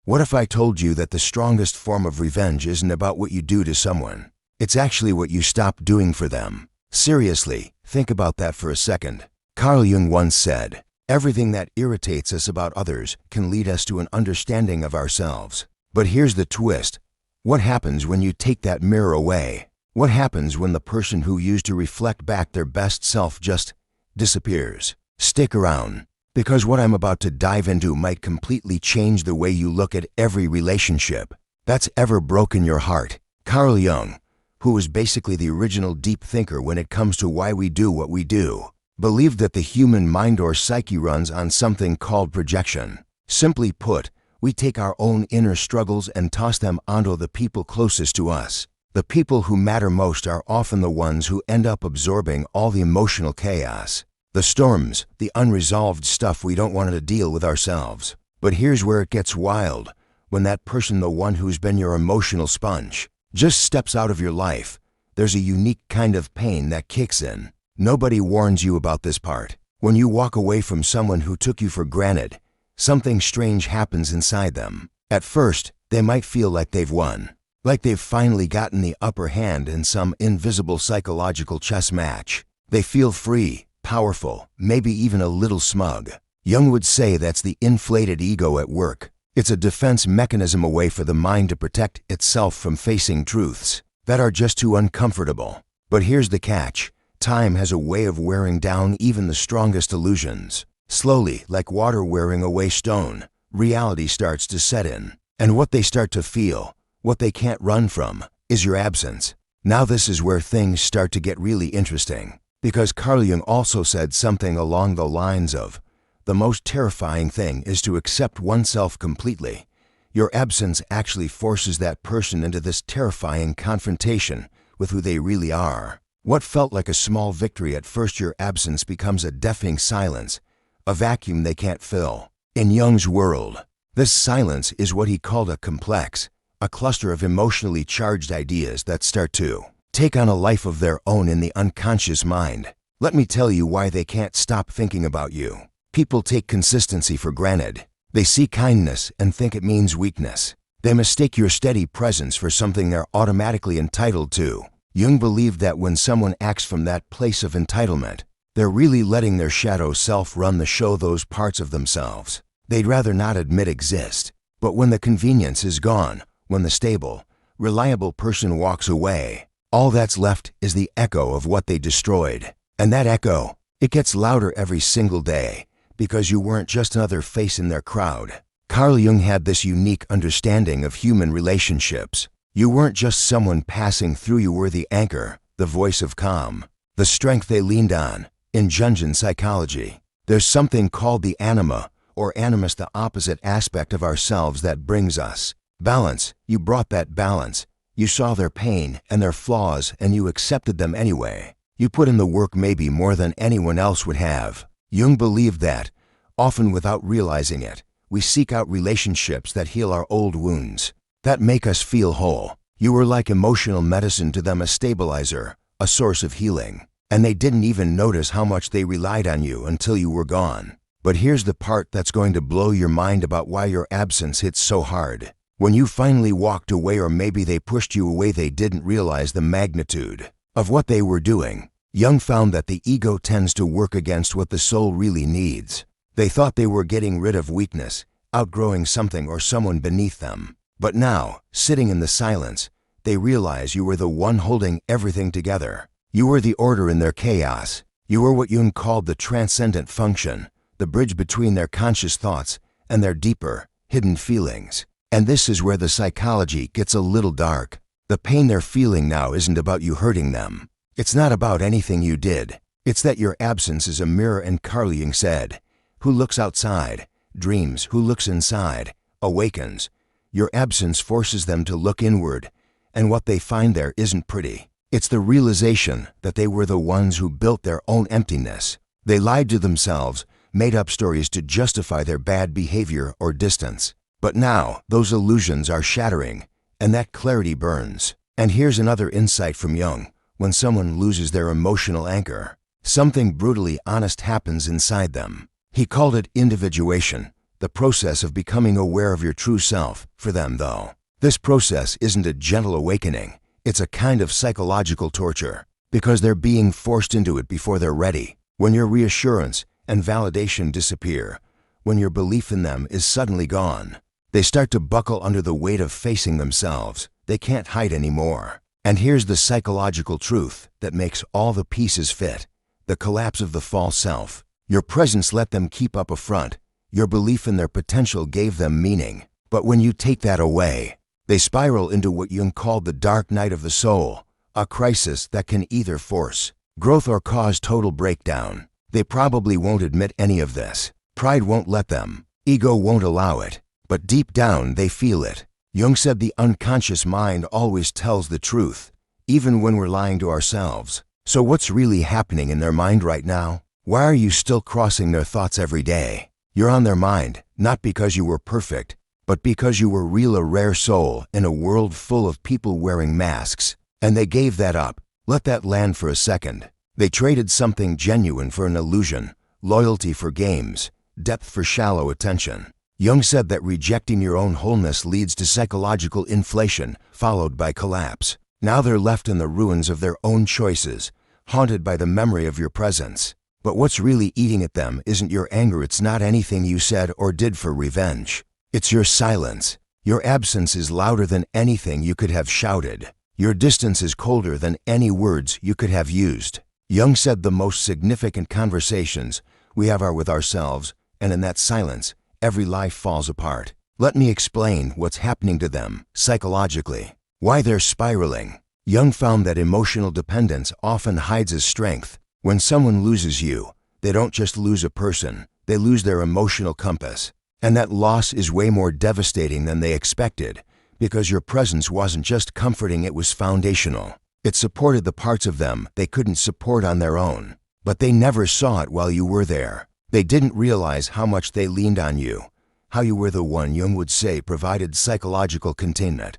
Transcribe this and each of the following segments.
What if I told you that the strongest form of revenge isn't about what you do to someone? It's actually what you stop doing for them. Seriously, think about that for a second. Carl Jung once said, "Everything that irritates us about others can lead us to an understanding of ourselves." But here's the twist. What happens when you take that mirror away? What happens when the person who used to reflect back their best self just disappears? Stick around, because what I'm about to dive into might completely change the way you look at every relationship that's ever broken your heart. Carl Jung, who was basically the original deep thinker when it comes to why we do what we do, believed that the human mind or psyche runs on something called projection. Simply put, we take our own inner struggles and toss them onto the people closest to us. The people who matter most are often the ones who end up absorbing all the emotional chaos, the storms, the unresolved stuff we don't want to deal with ourselves. But here's where it gets wild. When that person, the one who's been your emotional sponge, just steps out of your life, there's a unique kind of pain that kicks in. Nobody warns you about this part. When you walk away from someone who took you for granted, something strange happens inside them. At first, they might feel like they've won, like they've finally gotten the upper hand in some invisible psychological chess match. They feel free, powerful, maybe even a little smug. Jung would say that's the inflated ego at work. It's a defense mechanism, a way for the mind to protect itself from facing truths that are just too uncomfortable. But here's the catch. Time has a way of wearing down even the strongest illusions. Slowly, like water wearing away stone, reality starts to set in. And what they start to feel, what they can't run from, is your absence. Now this is where things start to get really interesting, because Carl Jung also said something along the lines of, "The most terrifying thing is to accept oneself completely." Your absence actually forces that person into this terrifying confrontation with who they really are. What felt like a small victory at first, your absence becomes a deafening silence, a vacuum they can't fill. In Jung's world, this silence is what he called a complex, a cluster of emotionally charged ideas that start to take on a life of their own in the unconscious mind. Let me tell you why they can't stop thinking about you. People take consistency for granted. They see kindness and think it means weakness. They mistake your steady presence for something they're automatically entitled to. Jung believed that when someone acts from that place of entitlement, they're really letting their shadow self run the show, those parts of themselves they'd rather not admit exist. But when the convenience is gone, when the stable, reliable person walks away, all that's left is the echo of what they destroyed. And that echo, it gets louder every single day, because you weren't just another face in their crowd. Carl Jung had this unique understanding of human relationships. You weren't just someone passing through, you were the anchor, the voice of calm, the strength they leaned on. In Jungian psychology, there's something called the anima, or animus, the opposite aspect of ourselves that brings us balance. You brought that balance. You saw their pain and their flaws, and you accepted them anyway. You put in the work, maybe more than anyone else would have. Jung believed that, often without realizing it, we seek out relationships that heal our old wounds, that make us feel whole. You were like emotional medicine to them, a stabilizer, a source of healing. And they didn't even notice how much they relied on you until you were gone. But here's the part that's going to blow your mind about why your absence hits so hard. When you finally walked away, or maybe they pushed you away, they didn't realize the magnitude of what they were doing. Jung found that the ego tends to work against what the soul really needs. They thought they were getting rid of weakness, outgrowing something or someone beneath them. But now, sitting in the silence, they realize you were the one holding everything together. You were the order in their chaos. You were what Jung called the transcendent function, the bridge between their conscious thoughts and their deeper, hidden feelings. And this is where the psychology gets a little dark. The pain they're feeling now isn't about you hurting them. It's not about anything you did. It's that your absence is a mirror, and Carl Jung said, "Who looks outside, dreams. Who looks inside, awakens." Your absence forces them to look inward, and what they find there isn't pretty. It's the realization that they were the ones who built their own emptiness. They lied to themselves, made up stories to justify their bad behavior or distance. But now, those illusions are shattering, and that clarity burns. And here's another insight from Jung. When someone loses their emotional anchor, something brutally honest happens inside them. He called it individuation, the process of becoming aware of your true self. For them, though, this process isn't a gentle awakening. It's a kind of psychological torture, because they're being forced into it before they're ready. When your reassurance and validation disappear, when your belief in them is suddenly gone, they start to buckle under the weight of facing themselves. They can't hide anymore. And here's the psychological truth that makes all the pieces fit: the collapse of the false self. Your presence let them keep up a front. Your belief in their potential gave them meaning. But when you take that away, they spiral into what Jung called the dark night of the soul, a crisis that can either force growth or cause total breakdown. They probably won't admit any of this. Pride won't let them. Ego won't allow it. But deep down, they feel it. Jung said the unconscious mind always tells the truth, even when we're lying to ourselves. So what's really happening in their mind right now? Why are you still crossing their thoughts every day? You're on their mind, not because you were perfect, but because you were real, a rare soul in a world full of people wearing masks. And they gave that up. Let that land for a second. They traded something genuine for an illusion, loyalty for games, depth for shallow attention. Jung said that rejecting your own wholeness leads to psychological inflation, followed by collapse. Now they're left in the ruins of their own choices, haunted by the memory of your presence. But what's really eating at them isn't your anger. It's not anything you said or did for revenge. It's your silence. Your absence is louder than anything you could have shouted. Your distance is colder than any words you could have used. Jung said the most significant conversations we have are with ourselves, and in that silence, every life falls apart. Let me explain what's happening to them psychologically, why they're spiraling. Jung found that emotional dependence often hides as strength. When someone loses you, they don't just lose a person, they lose their emotional compass. And that loss is way more devastating than they expected, because your presence wasn't just comforting, it was foundational. It supported the parts of them they couldn't support on their own. But they never saw it while you were there. They didn't realize how much they leaned on you, how you were the one Jung would say provided psychological containment,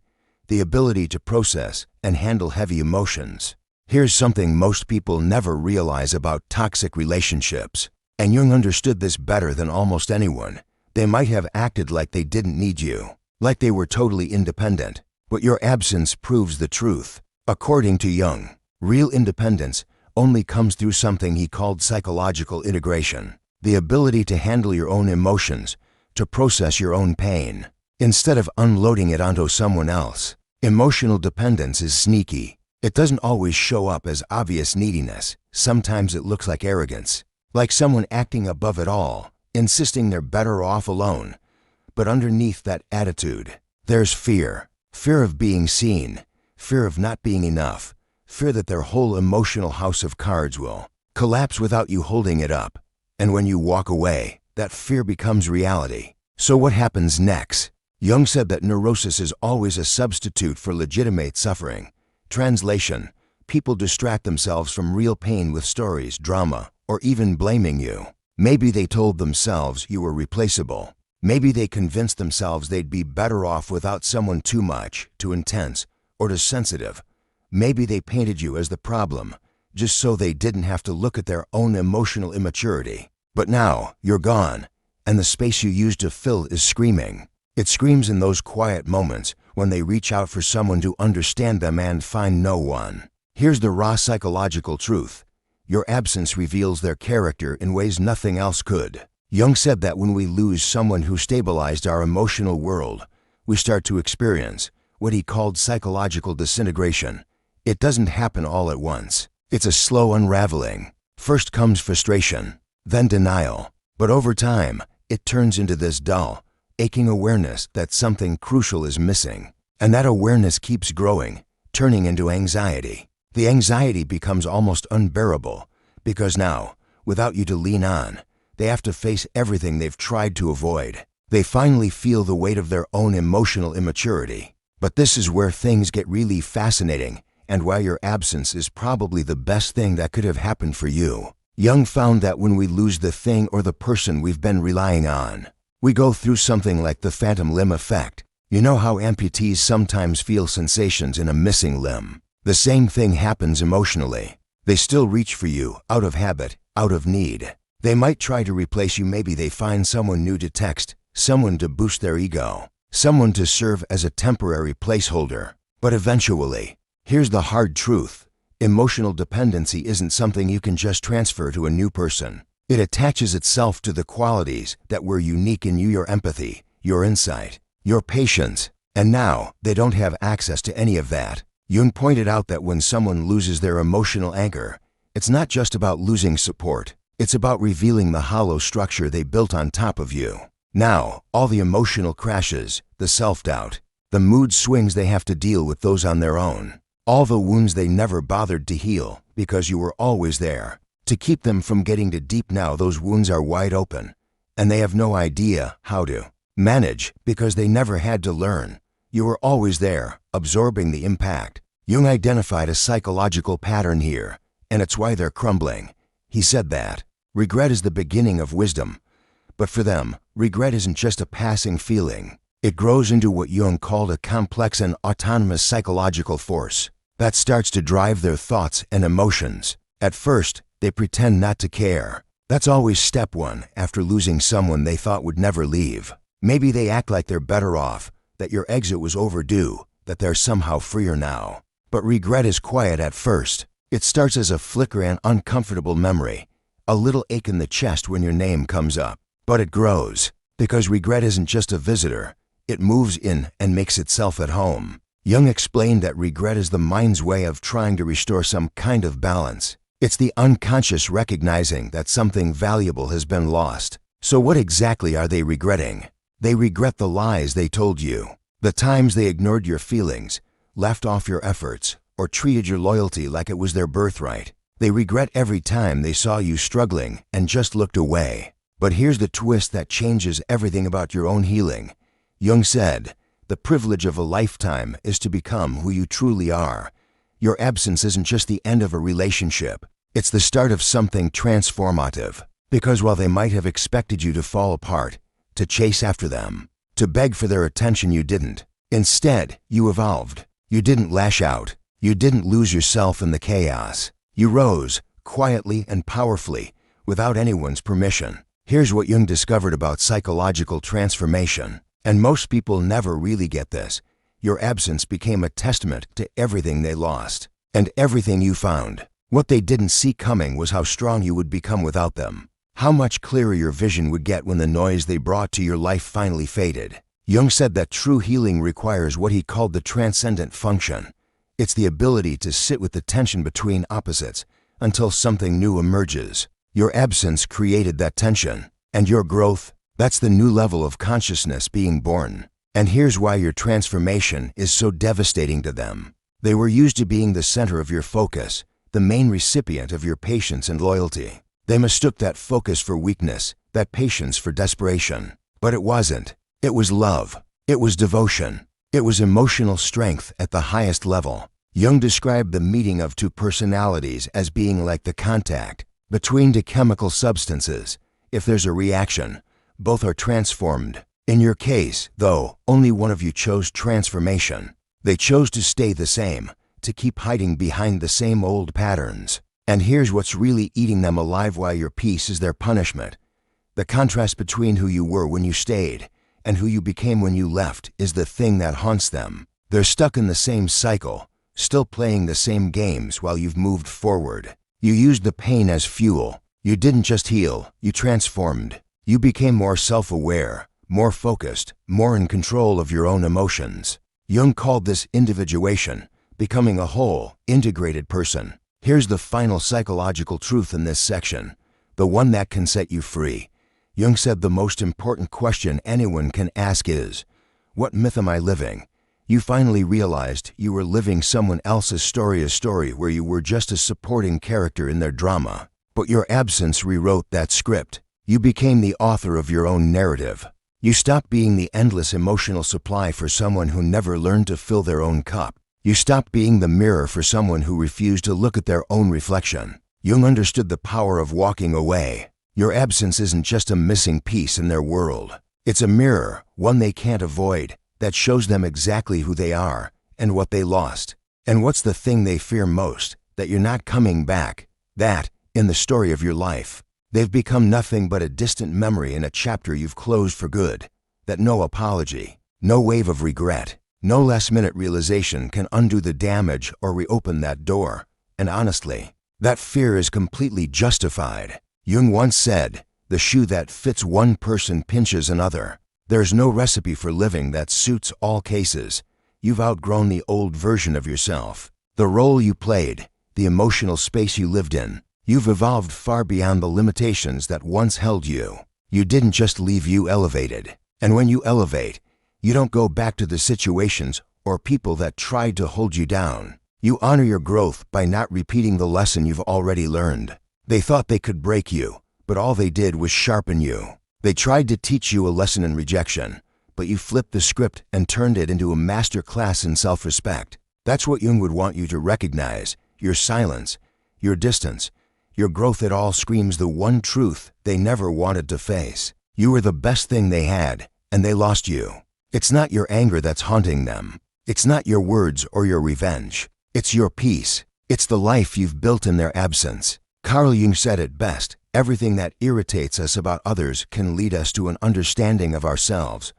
the ability to process and handle heavy emotions. Here's something most people never realize about toxic relationships, and Jung understood this better than almost anyone. They might have acted like they didn't need you, like they were totally independent, but your absence proves the truth. According to Jung, real independence only comes through something he called psychological integration, the ability to handle your own emotions, to process your own pain, instead of unloading it onto someone else. Emotional dependence is sneaky. It doesn't always show up as obvious neediness. Sometimes it looks like arrogance, like someone acting above it all, insisting they're better off alone. But underneath that attitude, there's fear. Fear of being seen, fear of not being enough, fear that their whole emotional house of cards will collapse without you holding it up. And when you walk away, that fear becomes reality. So what happens next? Jung said that neurosis is always a substitute for legitimate suffering. Translation: people distract themselves from real pain with stories, drama, or even blaming you. Maybe they told themselves you were replaceable. Maybe they convinced themselves they'd be better off without someone too much, too intense, or too sensitive. Maybe they painted you as the problem, just so they didn't have to look at their own emotional immaturity. But now, you're gone, and the space you used to fill is screaming. It screams in those quiet moments when they reach out for someone to understand them and find no one. Here's the raw psychological truth. Your absence reveals their character in ways nothing else could. Jung said that when we lose someone who stabilized our emotional world, we start to experience what he called psychological disintegration. It doesn't happen all at once. It's a slow unraveling. First comes frustration, then denial. But over time, it turns into this dull, aching awareness that something crucial is missing. And that awareness keeps growing, turning into anxiety. The anxiety becomes almost unbearable, because now, without you to lean on, they have to face everything they've tried to avoid. They finally feel the weight of their own emotional immaturity. But this is where things get really fascinating, and why your absence is probably the best thing that could have happened for you. Jung found that when we lose the thing or the person we've been relying on, we go through something like the phantom limb effect. You know how amputees sometimes feel sensations in a missing limb? The same thing happens emotionally. They still reach for you, out of habit, out of need. They might try to replace you. Maybe they find someone new to text, someone to boost their ego, someone to serve as a temporary placeholder. But eventually, here's the hard truth. Emotional dependency isn't something you can just transfer to a new person. It attaches itself to the qualities that were unique in you: your empathy, your insight, your patience. And now, they don't have access to any of that. Jung pointed out that when someone loses their emotional anchor, it's not just about losing support. It's about revealing the hollow structure they built on top of you. Now, all the emotional crashes, the self-doubt, the mood swings they have to deal with those on their own. All the wounds they never bothered to heal because you were always there to keep them from getting too deep. Now those wounds are wide open, and they have no idea how to manage because they never had to learn. You were always there, absorbing the impact. Jung identified a psychological pattern here, and it's why they're crumbling. He said that regret is the beginning of wisdom. But for them, regret isn't just a passing feeling. It grows into what Jung called a complex and autonomous psychological force that starts to drive their thoughts and emotions. At first, they pretend not to care. That's always step one after losing someone they thought would never leave. Maybe they act like they're better off, that your exit was overdue, that they're somehow freer now. But regret is quiet at first. It starts as a flicker and uncomfortable memory, a little ache in the chest when your name comes up. But it grows, because regret isn't just a visitor. It moves in and makes itself at home. Jung explained that regret is the mind's way of trying to restore some kind of balance. It's the unconscious recognizing that something valuable has been lost. So what exactly are they regretting? They regret the lies they told you, the times they ignored your feelings, left off your efforts, or treated your loyalty like it was their birthright. They regret every time they saw you struggling and just looked away. But here's the twist that changes everything about your own healing. Jung said, the privilege of a lifetime is to become who you truly are. Your absence isn't just the end of a relationship. It's the start of something transformative. Because while they might have expected you to fall apart, to chase after them, to beg for their attention, you didn't. Instead, you evolved. You didn't lash out. You didn't lose yourself in the chaos. You rose, quietly and powerfully, without anyone's permission. Here's what Jung discovered about psychological transformation. And most people never really get this. Your absence became a testament to everything they lost, and everything you found. What they didn't see coming was how strong you would become without them. How much clearer your vision would get when the noise they brought to your life finally faded. Jung said that true healing requires what he called the transcendent function. It's the ability to sit with the tension between opposites until something new emerges. Your absence created that tension, and your growth, that's the new level of consciousness being born. And here's why your transformation is so devastating to them. They were used to being the center of your focus, the main recipient of your patience and loyalty. They mistook that focus for weakness, that patience for desperation. But it wasn't. It was love. It was devotion. It was emotional strength at the highest level. Jung described the meeting of two personalities as being like the contact between two chemical substances. If there's a reaction, both are transformed. In your case, though, only one of you chose transformation. They chose to stay the same, to keep hiding behind the same old patterns. And here's what's really eating them alive: while your peace is their punishment. The contrast between who you were when you stayed and who you became when you left is the thing that haunts them. They're stuck in the same cycle, still playing the same games while you've moved forward. You used the pain as fuel. You didn't just heal, you transformed. You became more self-aware, more focused, more in control of your own emotions. Jung called this individuation, becoming a whole, integrated person. Here's the final psychological truth in this section, the one that can set you free. Jung said the most important question anyone can ask is, what myth am I living? You finally realized you were living someone else's story, a story where you were just a supporting character in their drama. But your absence rewrote that script. You became the author of your own narrative. You stopped being the endless emotional supply for someone who never learned to fill their own cup. You stopped being the mirror for someone who refused to look at their own reflection. Jung understood the power of walking away. Your absence isn't just a missing piece in their world. It's a mirror, one they can't avoid, that shows them exactly who they are and what they lost. And what's the thing they fear most? That you're not coming back. That, in the story of your life, they've become nothing but a distant memory in a chapter you've closed for good. that no apology, no wave of regret, no last-minute realization can undo the damage or reopen that door. And honestly, that fear is completely justified. Jung once said, "The shoe that fits one person pinches another." There's no recipe for living that suits all cases. You've outgrown the old version of yourself, the role you played, the emotional space you lived in. You've evolved far beyond the limitations that once held you. You didn't just leave, you elevated. And when you elevate, you don't go back to the situations or people that tried to hold you down. You honor your growth by not repeating the lesson you've already learned. They thought they could break you, but all they did was sharpen you. They tried to teach you a lesson in rejection, but you flipped the script and turned it into a master class in self-respect. That's what Jung would want you to recognize. Your silence, your distance, your growth, it all screams the one truth they never wanted to face. You were the best thing they had, and they lost you. It's not your anger that's haunting them. It's not your words or your revenge. It's your peace. It's the life you've built in their absence. Carl Jung said it best, everything that irritates us about others can lead us to an understanding of ourselves.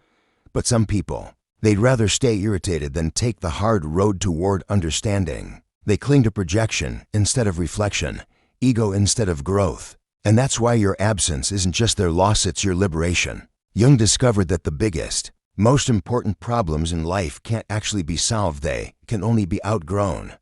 But some people, they'd rather stay irritated than take the hard road toward understanding. They cling to projection instead of reflection, ego instead of growth. And that's why your absence isn't just their loss, it's your liberation. Jung discovered that the biggest, most important problems in life can't actually be solved, they can only be outgrown.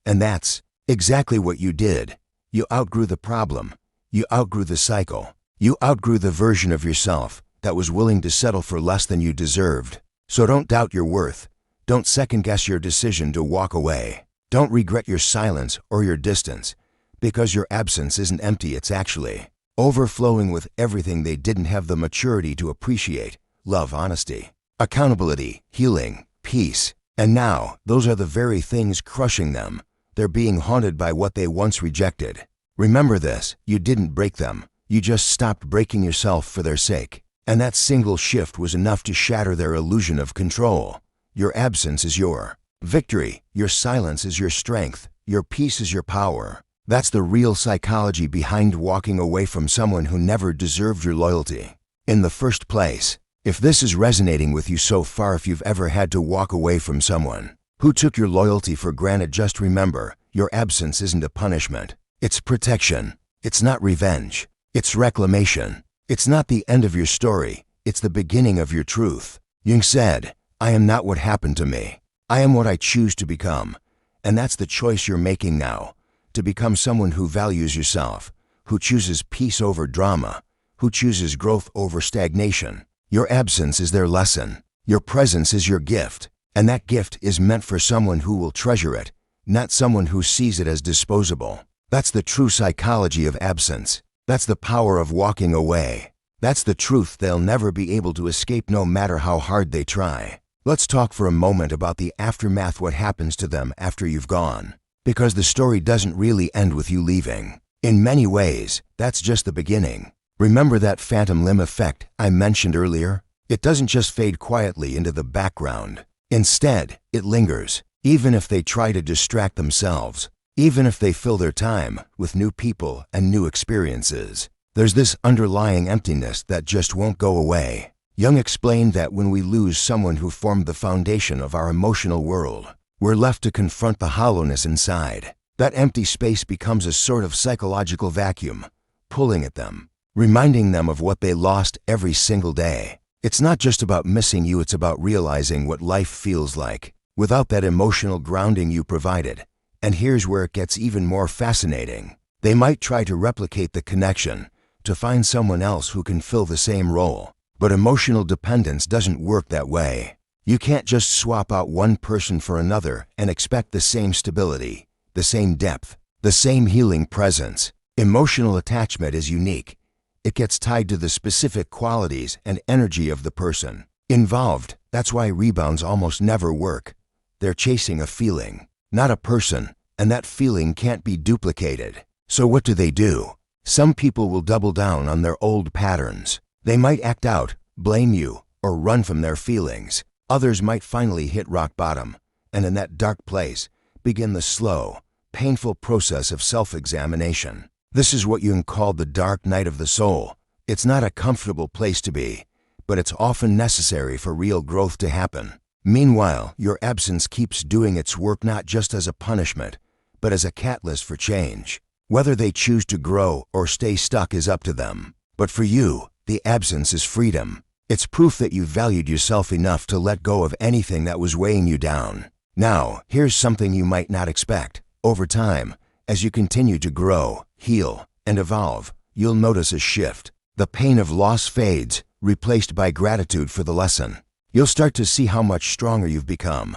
And that's exactly what you did. You outgrew the problem. You outgrew the cycle. You outgrew the version of yourself that was willing to settle for less than you deserved. So don't doubt your worth. Don't second-guess your decision to walk away. Don't regret your silence or your distance, because your absence isn't empty, it's actually overflowing with everything they didn't have the maturity to appreciate: love, honesty, accountability, healing, peace. And now, those are the very things crushing them. They're being haunted by what they once rejected. Remember this, you didn't break them. You just stopped breaking yourself for their sake. And that single shift was enough to shatter their illusion of control. Your absence is your victory. Your silence is your strength. Your peace is your power. That's the real psychology behind walking away from someone who never deserved your loyalty in the first place. If this is resonating with you so far, if you've ever had to walk away from someone who took your loyalty for granted, just remember, your absence isn't a punishment. It's protection. It's not revenge. It's reclamation. It's not the end of your story. It's the beginning of your truth. Jung said, "I am not what happened to me. I am what I choose to become." And that's the choice you're making now, to become someone who values yourself, who chooses peace over drama, who chooses growth over stagnation. Your absence is their lesson. Your presence is your gift. And that gift is meant for someone who will treasure it, not someone who sees it as disposable. That's the true psychology of absence. That's the power of walking away. That's the truth they'll never be able to escape, no matter how hard they try. Let's talk for a moment about the aftermath, what happens to them after you've gone. Because the story doesn't really end with you leaving. In many ways, that's just the beginning. Remember that phantom limb effect I mentioned earlier? It doesn't just fade quietly into the background. Instead, it lingers, even if they try to distract themselves, even if they fill their time with new people and new experiences. There's this underlying emptiness that just won't go away. Jung explained that when we lose someone who formed the foundation of our emotional world, we're left to confront the hollowness inside. That empty space becomes a sort of psychological vacuum, pulling at them, reminding them of what they lost every single day. It's not just about missing you, it's about realizing what life feels like without that emotional grounding you provided. And here's where it gets even more fascinating. They might try to replicate the connection, to find someone else who can fill the same role. But emotional dependence doesn't work that way. You can't just swap out one person for another and expect the same stability, the same depth, the same healing presence. Emotional attachment is unique. It gets tied to the specific qualities and energy of the person involved. That's why rebounds almost never work. They're chasing a feeling, not a person, and that feeling can't be duplicated. So what do? Some people will double down on their old patterns. They might act out, blame you, or run from their feelings. Others might finally hit rock bottom, and in that dark place, begin the slow, painful process of self-examination. This is what Jung called the dark night of the soul. It's not a comfortable place to be, but it's often necessary for real growth to happen. Meanwhile, your absence keeps doing its work not just as a punishment, but as a catalyst for change. Whether they choose to grow or stay stuck is up to them. But for you, the absence is freedom. It's proof that you valued yourself enough to let go of anything that was weighing you down. Now, here's something you might not expect. Over time, as you continue to grow, heal, and evolve, you'll notice a shift. The pain of loss fades, replaced by gratitude for the lesson. You'll start to see how much stronger you've become,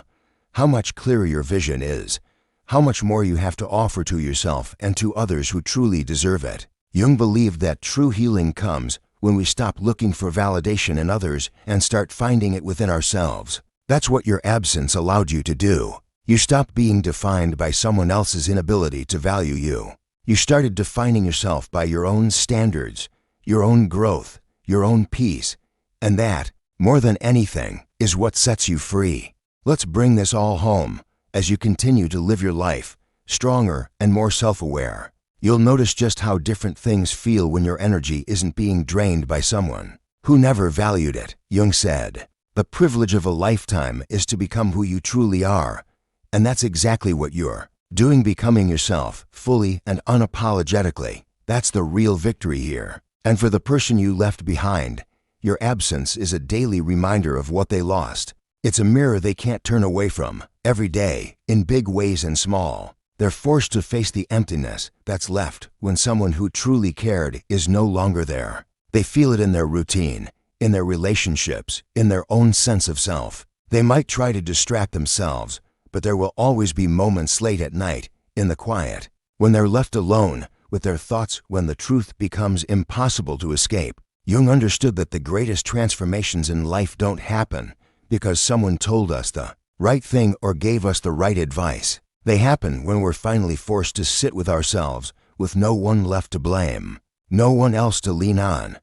how much clearer your vision is, how much more you have to offer to yourself and to others who truly deserve it. Jung believed that true healing comes when we stop looking for validation in others and start finding it within ourselves. That's what your absence allowed you to do. You stopped being defined by someone else's inability to value you. You started defining yourself by your own standards, your own growth, your own peace, and that, more than anything, is what sets you free. Let's bring this all home as you continue to live your life, stronger and more self-aware. You'll notice just how different things feel when your energy isn't being drained by someone who never valued it. Jung said, "The privilege of a lifetime is to become who you truly are," and that's exactly what you're doing, becoming yourself, fully and unapologetically. That's the real victory here. And for the person you left behind, your absence is a daily reminder of what they lost. It's a mirror they can't turn away from. Every day, in big ways and small, they're forced to face the emptiness that's left when someone who truly cared is no longer there. They feel it in their routine, in their relationships, in their own sense of self. They might try to distract themselves, but there will always be moments late at night, in the quiet, when they're left alone with their thoughts, when the truth becomes impossible to escape. Jung understood that the greatest transformations in life don't happen because someone told us the right thing or gave us the right advice. They happen when we're finally forced to sit with ourselves, with no one left to blame, no one else to lean on.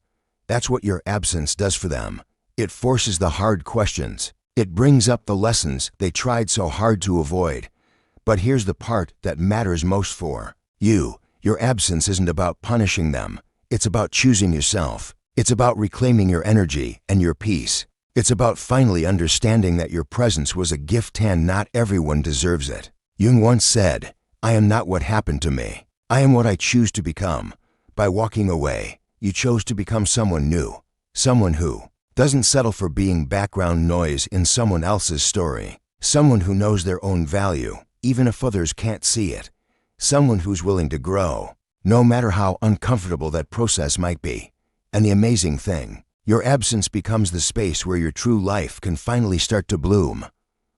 That's what your absence does for them. It forces the hard questions. It brings up the lessons they tried so hard to avoid. But here's the part that matters most for you. Your absence isn't about punishing them. It's about choosing yourself. It's about reclaiming your energy and your peace. It's about finally understanding that your presence was a gift and not everyone deserves it. Jung once said, "I am not what happened to me. I am what I choose to become." By walking away, you chose to become someone new, someone who doesn't settle for being background noise in someone else's story, someone who knows their own value, even if others can't see it, someone who's willing to grow, no matter how uncomfortable that process might be. And the amazing thing, your absence becomes the space where your true life can finally start to bloom.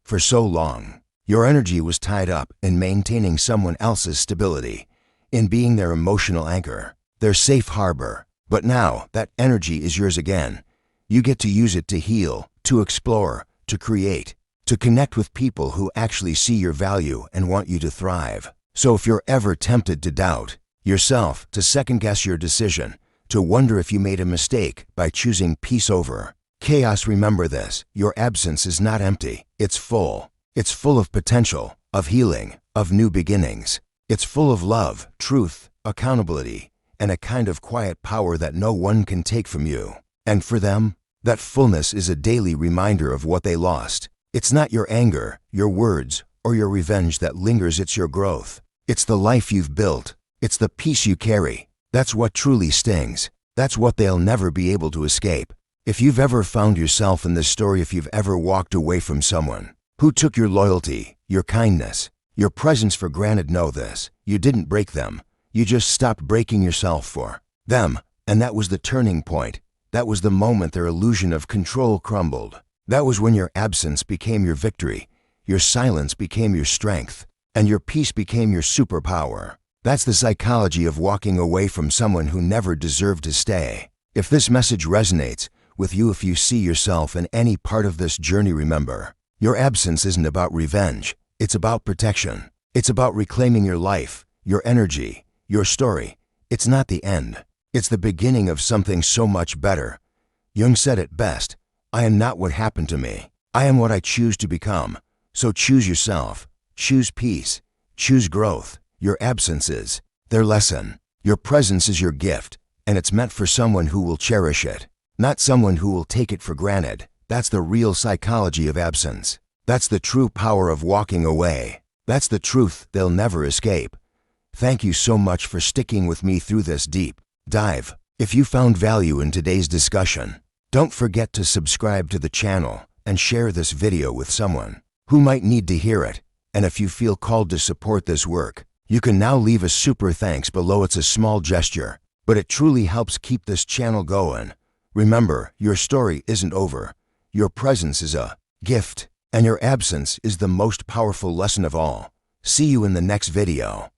For so long, your energy was tied up in maintaining someone else's stability, in being their emotional anchor, their safe harbor. But now, that energy is yours again. You get to use it to heal, to explore, to create, to connect with people who actually see your value and want you to thrive. So if you're ever tempted to doubt yourself, to second-guess your decision, to wonder if you made a mistake by choosing peace over chaos, remember this: your absence is not empty. It's full. It's full of potential, of healing, of new beginnings. It's full of love, truth, accountability, and a kind of quiet power that no one can take from you. And for them, that fullness is a daily reminder of what they lost. It's not your anger, your words, or your revenge that lingers. It's your growth. It's the life you've built. It's the peace you carry. That's what truly stings. That's what they'll never be able to escape. If you've ever found yourself in this story, if you've ever walked away from someone who took your loyalty, your kindness, your presence for granted, know this: you didn't break them. You just stopped breaking yourself for them. And that was the turning point. That was the moment their illusion of control crumbled. That was when your absence became your victory, your silence became your strength, and your peace became your superpower. That's the psychology of walking away from someone who never deserved to stay. If this message resonates with you, if you see yourself in any part of this journey, remember, your absence isn't about revenge. It's about protection. It's about reclaiming your life, your energy, your story. It's not the end. It's the beginning of something so much better. Jung said it best: "I am not what happened to me. I am what I choose to become." So choose yourself. Choose peace. Choose growth. Your absence is their lesson. Your presence is your gift, and it's meant for someone who will cherish it. not someone who will take it for granted. That's the real psychology of absence. That's the true power of walking away. That's the truth they'll never escape. Thank you so much for sticking with me through this deep dive. If you found value in today's discussion, don't forget to subscribe to the channel and share this video with someone who might need to hear it. And if you feel called to support this work, you can now leave a super thanks below. It's a small gesture, but it truly helps keep this channel going. Remember, your story isn't over. Your presence is a gift, and your absence is the most powerful lesson of all. See you in the next video.